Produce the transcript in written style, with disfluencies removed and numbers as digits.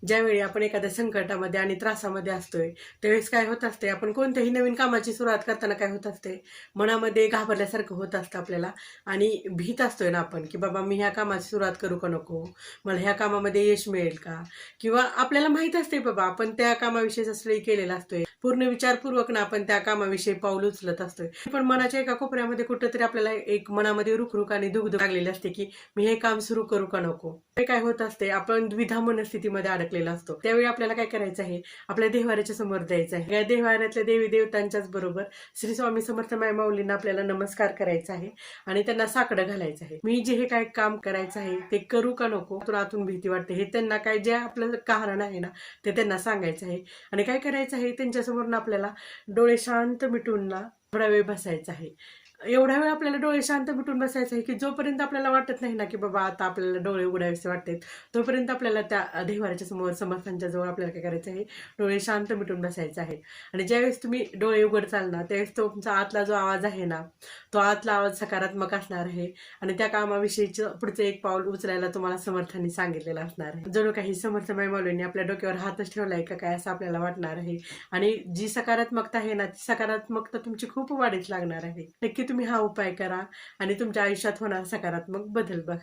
ज्यावेळी आपण एखाद्या संकटामध्ये आणि त्रासामध्ये असतोय त्यावेळेस काय होत असते, आपण कोणत्याही नवीन कामाची सुरुवात करताना काय होत असते, मनामध्ये घाबरल्यासारखं होत असतं आपल्याला आणि भीत असतोय ना आपण की बाबा मी ह्या कामाची सुरुवात करू का नको, मला ह्या कामामध्ये यश मिळेल का, किंवा आपल्याला माहित असते बाबा आपण त्या कामाविषयी असं केलेलं असतोय, पूर्ण विचारपूर्वक ना आपण त्या कामाविषयी पाऊल उचलत असतोय, पण मनाच्या एका कोपऱ्यामध्ये कुठेतरी आपल्याला एक मनामध्ये रुखरुख आणि दुगदुग लागलेली असते की मी हे काम सुरू करू का नको. हे काय होत असते, आपण द्विधा मनस्थितीमध्ये अडकलेला असतो. त्यावेळी आपल्याला काय करायचं आहे, आपल्या देवाऱ्याच्या समोर द्यायचं आहे. या देवाऱ्यातल्या देवी देवतांच्याच बरोबर श्री स्वामी समर्थ माय माऊलींना आपल्याला नमस्कार करायचा आहे आणि त्यांना साकडं घालायचं आहे. मी जे हे काय काम करायचं आहे ते करू का नको, आतून भीती वाटते हे त्यांना काय जे आपलं कारण आहे ना ते त्यांना सांगायचं आहे. आणि काय करायचं आहे, त्यांच्यासमोर ना आपल्याला डोळे शांत मिटून ना थोडा वेळ बसायचा आहे. एवढा वेळ आपल्याला डोळे शांत मिटून बसायचं आहे की जोपर्यंत आपल्याला वाटत नाही ना की बाबा आता आपल्याला डोळे उघडावेसे वाटतात, तोपर्यंत आपल्याला त्या देवाऱ्याच्या समोर समर्थांच्या जवळ आपल्याला काय करायचं आहे, डोळे शांत मिटून बसायचं आहे. आणि ज्यावेळेस तुम्ही डोळे उघडचाल ना त्यावेळेस तो तुमचा आतला जो आवाज आहे ना तो आतला आवाज सकारात्मक असणार आहे आणि त्या कामाविषयीचं पुढचं एक पाऊल उचलायला तुम्हाला समर्थांनी सांगितलेलं असणार आहे. जणू काही समर्थ माय माऊलींनी आपल्या डोक्यावर हातच ठेवलाय का काय असं आपल्याला वाटणार आहे. आणि जी सकारात्मकता आहे ना ती सकारात्मकता तुमची खूप वाढीस लागणार आहे. नक्की तुम्ही हा उपाय करा आणि तुमच्या आयुष्यात होणार सकारात्मक बदल बघा.